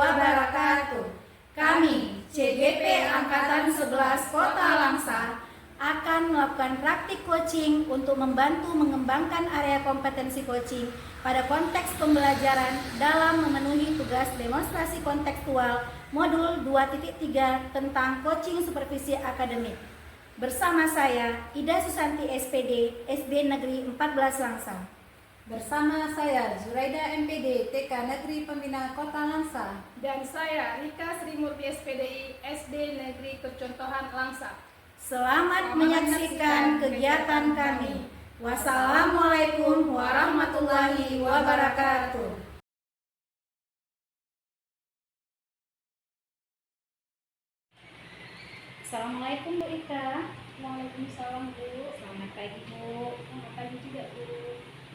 wabarakatuh. Kami, CGP Angkatan 11 Kota Langsa, akan melakukan praktik coaching untuk membantu mengembangkan area kompetensi coaching pada konteks pembelajaran dalam memenuhi tugas demonstrasi kontekstual modul 2.3 tentang coaching supervisi akademik. Bersama saya, Ida Susanti SPD, SD Negeri 14 Langsa. Bersama saya, Zuraida MPD, TK Negeri Pembina Kota Langsa. Dan saya, Rika Sri Murti SPDI, SD Negeri Kecontohan Langsa. Selamat menyaksikan kegiatan kami. Wassalamualaikum warahmatullahi wabarakatuh. Assalamualaikum Bu Ika. Waalaikumsalam Bu. Selamat pagi Bu. Selamat pagi juga Bu.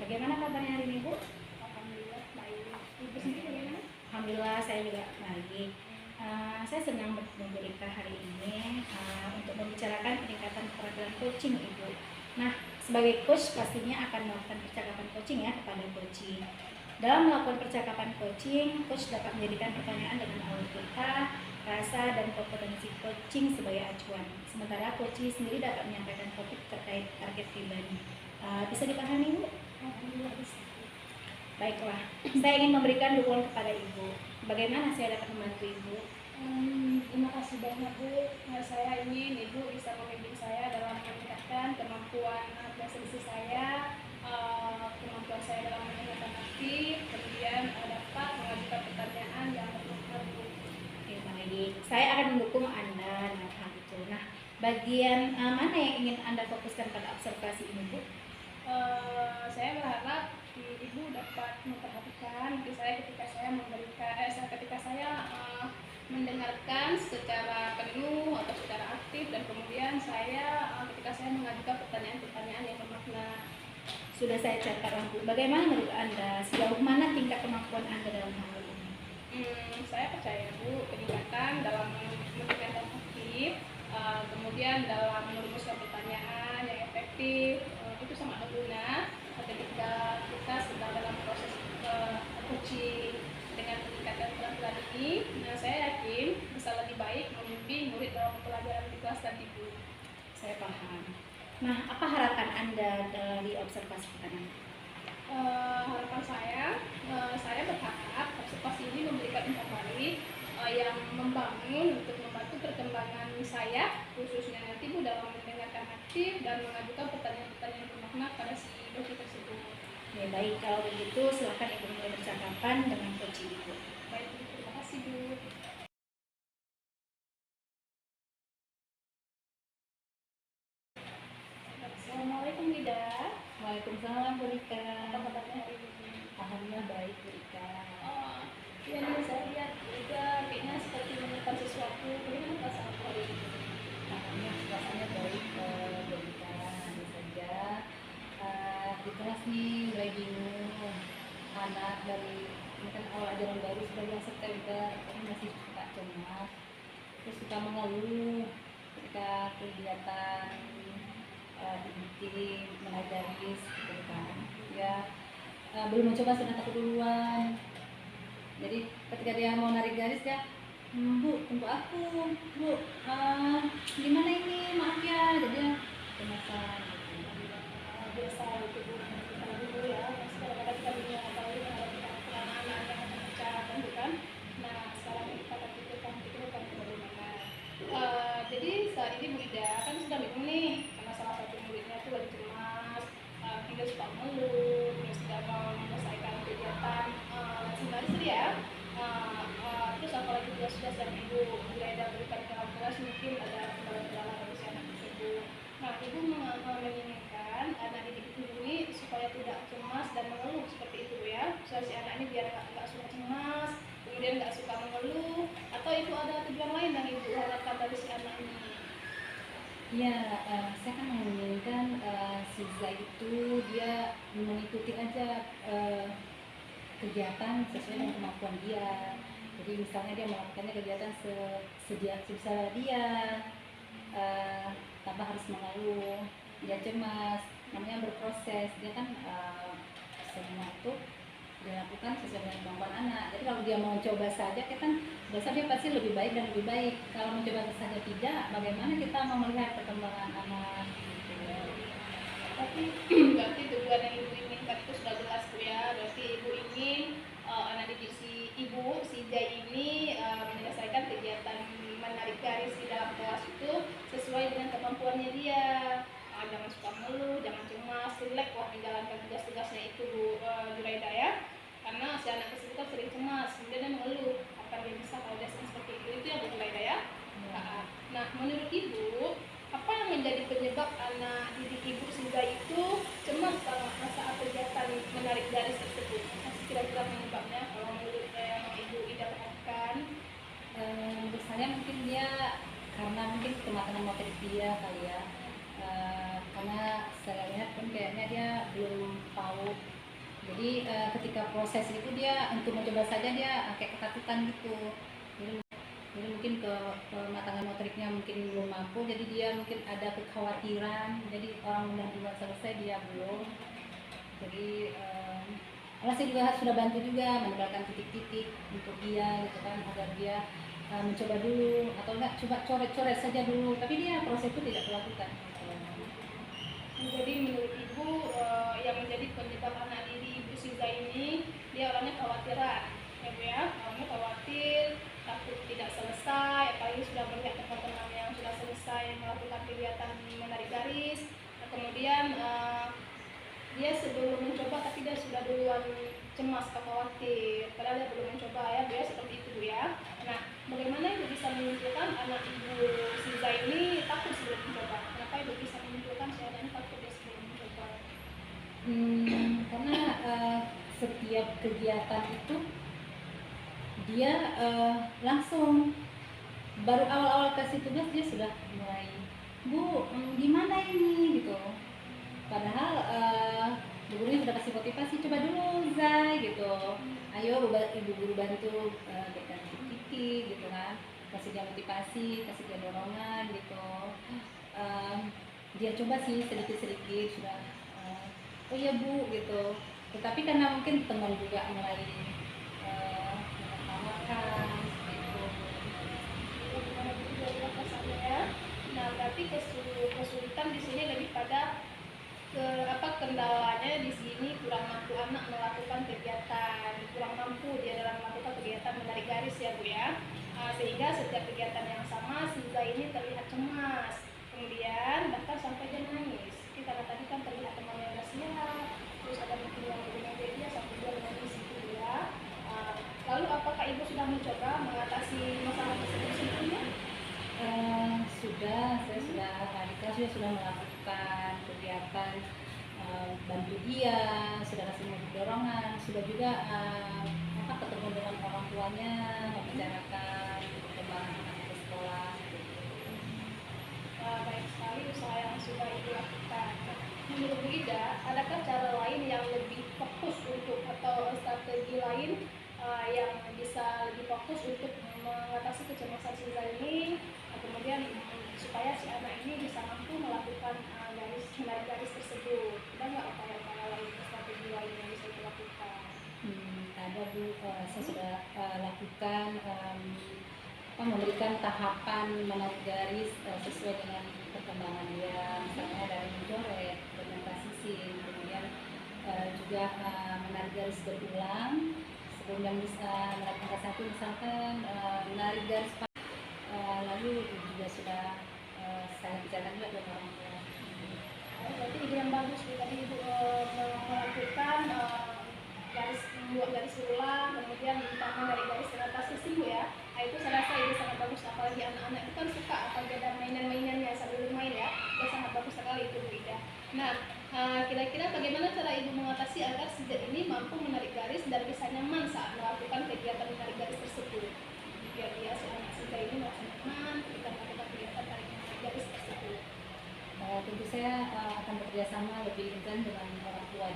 Bagaimana kabarnya hari ini Bu? Alhamdulillah baik. Ibu sendiri bagaimana? Alhamdulillah saya juga baik. Saya senang bertemu Bu Ika hari ini untuk membicarakan peningkatan keterampilan coaching Ibu. Nah, sebagai coach pastinya akan melakukan percakapan coaching ya kepada coaching. Dalam melakukan percakapan coaching, coach dapat menjadikan pertanyaan dengan autoritas, rasa, dan kompetensi coaching sebagai acuan. Sementara coaching sendiri dapat menyampaikan topik terkait target pribadi. Bisa dipahami Bu? Alhamdulillah bisa. Baiklah, saya ingin memberikan dukungan kepada Ibu. Bagaimana saya dapat membantu Ibu? Terima kasih banyak Bu. Saya ingin Ibu bisa membimbing saya dalam meningkatkan kemampuan presentasi saya, kemampuan saya dalam menanyakan aktif, kemudian dapat mengajukan pertanyaan yang bermakna Bu. Oke, baik. Saya akan mendukung Anda dengan hal itu. Nah, bagian mana yang ingin Anda fokuskan pada observasi ini, Bu? Saya berharap Ibu dapat memperhatikan diri saya ketika saya mendengarkan secara penuh atau secara aktif, dan kemudian saya ketika saya mengajukan pertanyaan-pertanyaan yang bermakna. Sudah saya catat Bu. Bagaimana menurut Anda? Sejauh mana tingkat kemampuan Anda dalam hal ini? Saya percaya Bu, peningkatan dalam mendengarkan aktif, kemudian dalam merumuskan pertanyaan yang efektif, itu sangat berguna ketika kita sedang dalam proses coaching. Dengan meningkatkan keterampilan ini, saya yakin bisa lebih baik membimbing murid dalam pelajaran di kelas tadi Bu. Saya paham. Nah, apa harapan Anda dari observasi kita nanti? Harapan saya berharap observasi ini memberikan informasi yang membangun untuk membantu perkembangan saya, khususnya nanti Bu dalam mendengarkan aktif dan mengajukan pertanyaan-pertanyaan bermakna pada si dosen tersebut. Ya, baik, kalau begitu silakan Ibu mulai percakapan dengan coaching Ibu. Baik, terima kasih Bu. Assalamualaikum Lida. Waalaikumsalam Bu Rika. Apa kabarnya hari ini? Alhamdulillah baik Bu Rika. Ya nih, saya lihat juga kayaknya seperti menemukan sesuatu. Bagaimana perasaan hari ini? Alhamdulillah rasanya baik Bu Rika. Hanya saja di kelas nih mulai bingung. Anak dari ini kan awal ajaran baru sebagai September, tapi masih suka cemas, terus suka mengeluh ketika kegiatan dibikin mengajari gitu kan. Ya belum mencoba sudah takut duluan. Jadi ketika dia mau narik garis ya, Bu, tunggu aku, Bu, gimana ini, maaf ya, jadi kemasan gitu. Biasa itu Bu, kita dulu ya. Kadang-kadang kita bingung apa lagi dengan anak-anak yang akan dibicarakan bukan. Nah, sekarang kita akan pikirkan bagaimana. Jadi saat ini Bu Ida kan sudah bingung nih, karena salah satu muridnya itu lagi cemas, hingga suka mengeluh, terus tidak mau menyelesaikan kegiatan baris ya. Terus apalagi juga sudah sering Ibu Ida berikan ke kelas, mungkin ada kendala-kendala dari si anak tersebut. Nah, Ibu menginginkan anak didik ini supaya tidak cemas dan mengeluh seperti itu ya. Supaya si anak ini biar nggak suka cemas, kemudian nggak suka mengeluh, atau itu ada tujuan lain yang Ibu harapkan dari si anak ini? Ya, saya kan menginginkan si Zai itu dia mengikuti aja kegiatan sesuai dengan kemampuan dia. Jadi misalnya dia melakukannya kegiatan sebisa dia, tanpa harus mengeluh, dia cemas, namanya berproses. Dia kan semua itu dia lakukan sesuai dengan kemampuan anak. Jadi kalau dia mau coba saja, kita kan biasa dia pasti lebih baik dan lebih baik. Kalau mencoba saja tidak, bagaimana kita mau melihat perkembangan anak gitu. Tapi berarti tujuan yang ibu inginkan itu sudah jelas Bu ya. Berarti ibu ingin anak didik si ibu, si Jai ini menyelesaikan kegiatan menarik garis di dalam kelas itu sesuai dengan kemampuannya dia. Jangan suka mengeluh, jangan cemas, rileks lah menjalankan tugas-tugasnya itu Bu Juraida ya. Karena si anak tersebut kan sering cemas, kemudian dia mengeluh, apa dia bisa kalau dia sering seperti itu ya Bu Juraida ya. Nah, menurut ibu, apa yang menjadi penyebab anak didik ibu Sinta itu cemas saat kegiatan menarik garis tersebut? Masih kira-kira penyebabnya kalau menurut yang ibu Ida perhatikan? Menurut saya mungkin dia karena mungkin kematangan motorik dia kali ya. Karena saya lihat pun kayaknya dia belum tahu. Jadi ketika proses itu dia untuk mencoba saja dia kayak ketakutan gitu. Jadi mungkin kematangan motoriknya mungkin belum mampu, jadi dia mungkin ada kekhawatiran. Jadi orang udah duluan selesai, dia belum. Jadi saya juga sudah bantu juga menempelkan titik-titik untuk dia gitu kan, agar dia mencoba dulu atau enggak coba coret-coret saja dulu, tapi dia proses itu tidak dilakukan. Jadi menurut ibu yang menjadi penyebab anak didik ibu Sinta ini, dia orangnya khawatiran ya Bu ya, orangnya khawatir, takut tidak selesai, apalagi sudah melihat teman-teman yang sudah selesai melakukan kegiatan menarik garis. Nah, kemudian dia sebelum mencoba tapi dia sudah duluan cemas atau khawatir, padahal dia belum mencoba ya Bu ya, seperti itu Bu ya. Nah, bagaimana ibu bisa menyimpulkan anak ibu Sinta ini takut sebelum mencoba? Kenapa ibu bisa menyimpulkan si anak ini takut dia sebelum mencoba? Karena setiap kegiatan itu dia langsung baru awal-awal kasih tugas dia sudah mulai, Bu, gimana ini gitu. Padahal bu gurunya sudah kasih motivasi, coba dulu Zai gitu, ayo ibu guru bantu berikan titik gitu kan, kasih dia motivasi, kasih dia dorongan gitu. Dia coba sih sedikit-sedikit sudah oh ya Bu gitu, tetapi karena mungkin teman juga mulai makan gitu. Nah, berarti kesulitan di sini lebih pada kendalanya di sini kurang mampu anak melakukan kegiatan, kurang mampu dia dalam melakukan kegiatan menarik garis ya Bu ya. Sehingga setiap kegiatan yang sama Sinta ini terlihat cemas, kemudian bahkan sampai dia nangis. Karena tadi kan terlihat temannya udah siap, terus ada mungkin yang dengan dia sampai dia menangis itu ya. Lalu apakah ibu sudah mencoba mengatasi masalah tersebut sebelumnya? Saya sudah di kelas sudah melakukan kegiatan bantu dia, sudah kasih dorongan, sudah juga ketemu dengan orang tuanya, membicarakan perkembangan anak ke sekolah. Baik sekali usaha yang sudah ibu lakukan. Menurut Bu Ida, adakah cara lain yang lebih fokus untuk atau strategi lain yang bisa lebih fokus untuk mengatasi kecemasan Sinta ini, kemudian supaya si anak ini bisa mampu melakukan menarik garis tersebut? Ada nggak upaya-upaya lain, strategi lain yang bisa dilakukan? Ada Bu, saya sudah lakukan memberikan tahapan menarik garis sesuai dengan perkembangan dia, misalnya dari mencoret, pigmentasi sin, kemudian juga menarik garis berulang sebelum yang bisa menarik angka 1, misalkan menarik garis lalu juga sudah saya bicarakan juga dengan orang tua. Berarti ide yang bagus tadi ibu melakukan membuat garis ulang, kemudian utama dari garis atas sisi Bu ya. Nah, itu saya rasa ide sangat bagus, apalagi anak-anak itu kan suka apalagi ada mainan-mainannya sambil bermain ya. Itu sangat bagus sekali itu Bu Ida. Nah, kira-kira bagaimana cara ibu mengatasi agar sejak ini mampu menarik garis dan bisa nyaman saat melakukan kegiatan menarik garis tersebut? Biar dia anak Sinta ini merasa nyaman ketika melakukan kegiatan menarik garis tersebut. Tentu saya akan bekerjasama lebih intens dengan orang tua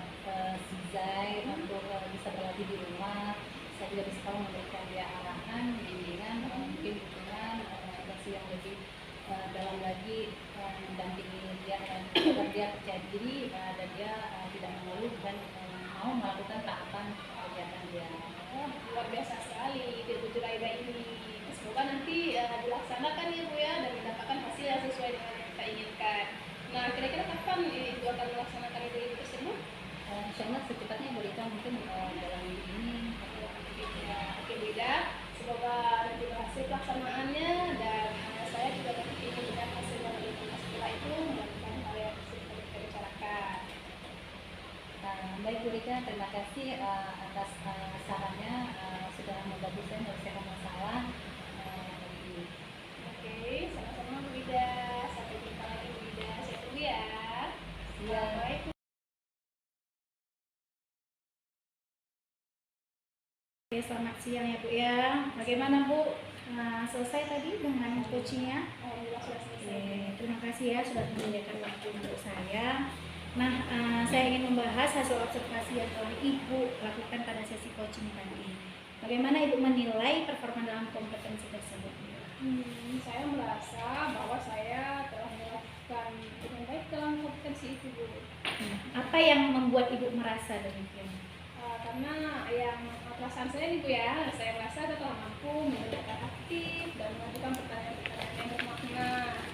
si Zai untuk bisa berlatih di rumah. Saya juga bisa memberikan dia arahan, bimbingan, mungkin dukungan, edukasi yang lebih dalam lagi, mendampingi dia agar dia percaya diri dan dia tidak mengeluh dan mau melakukan tahapan kegiatan sesuai dengan yang kita inginkan. Nah, kira-kira kapan Ibu akan melaksanakan ide tersebut? Insya Allah secepatnya Bu Rika, mungkin dalam minggu ini. Ya, oke Bu Ida, semoga nanti berhasil pelaksanaannya dan saya juga nanti ingin melihat hasil dari setelah itu melakukan hal yang sudah kita bicarakan. Baik Bu Rika, terima kasih atas sarannya, sudah membantu saya menyelesaikan masalah ini. Oke, sama-sama Bu Ida. Sampai jumpa lagi Bu Ida. Saya tunggu ya. Assalamualaikum. Oke, selamat siang ya Bu ya. Bagaimana Bu? Selesai tadi dengan coachingnya? Alhamdulillah sudah selesai. Oke, terima kasih ya sudah menyediakan waktu untuk saya. Nah, saya ingin membahas hasil observasi yang telah Ibu lakukan pada sesi coaching tadi. Bagaimana Ibu menilai performa dalam kompetensi tersebut? Saya merasa bahwa saya telah melakukan dengan baik dalam kompetensi itu Bu. Apa yang membuat Ibu merasa demikian? Karena yang perasaan saya nih Bu ya, saya merasa saya telah mampu mendengarkan aktif dan melakukan pertanyaan-pertanyaan yang bermakna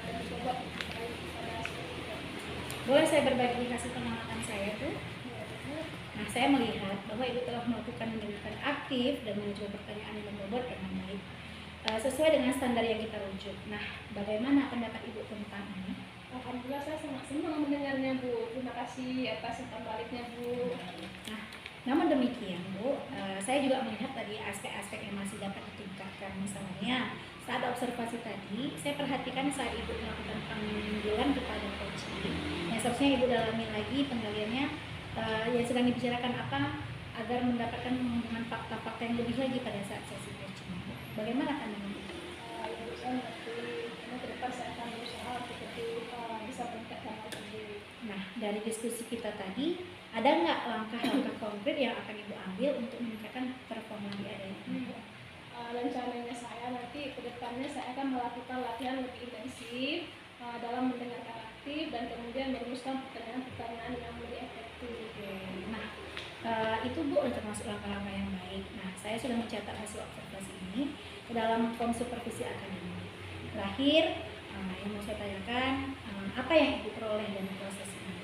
dan mencoba baik pada seperti itu. Boleh saya berbagi hasil pengamatan saya tuh? Ya, Bu. Nah, saya melihat bahwa Ibu telah melakukan mendengarkan aktif dan menjawab pertanyaan yang berbobot dengan baik sesuai dengan standar yang kita rujuk. Nah, bagaimana pendapat Ibu tentang ini? Alhamdulillah saya sangat senang mendengarnya Bu. Terima kasih atas umpan baliknya Bu. Nah, namun demikian Bu, saya juga melihat tadi aspek-aspek yang masih dapat ditingkatkan. Misalnya saat observasi tadi, saya perhatikan saat Ibu melakukan panggilan kepada coaching, yang seharusnya Ibu dalami lagi penggaliannya yang sedang dibicarakan apa agar mendapatkan pengembangan fakta-fakta yang lebih lagi pada saat sesi coaching. Bagaimana pandangan Ibu? Ibu saya mengerti, karena ke depan saya akan berusaha untuk lebih bisa meningkatkan hal tersebut. Nah, dari diskusi kita tadi, ada nggak langkah-langkah konkret yang akan Ibu ambil untuk meningkatkan performa di area ini? Rencananya saya nanti ke depannya saya akan melakukan latihan lebih intensif dalam mendengarkan aktif dan kemudian merumuskan pertanyaan-pertanyaan yang lebih efektif. Nah, itu Bu termasuk langkah-langkah yang baik. Nah, saya sudah mencatat hasil observasi ini ke dalam form supervisi akademik. Terakhir, yang mau saya tanyakan, apa yang Ibu peroleh dari proses ini?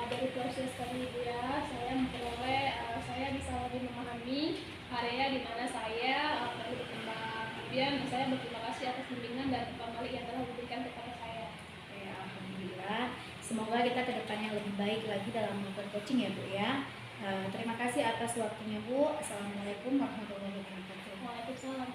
Dari proses tadi Bu ya, saya memperoleh saya bisa lebih memahami area di mana saya perlu berkembang. Kemudian saya berterima kasih atas bimbingan dan umpan balik yang telah diberikan kepada saya. Oke, alhamdulillah. Semoga kita ke depannya lebih baik lagi dalam melakukan coaching ya Bu ya. Terima kasih atas waktunya Bu. Assalamualaikum warahmatullahi wabarakatuh. Waalaikumsalam.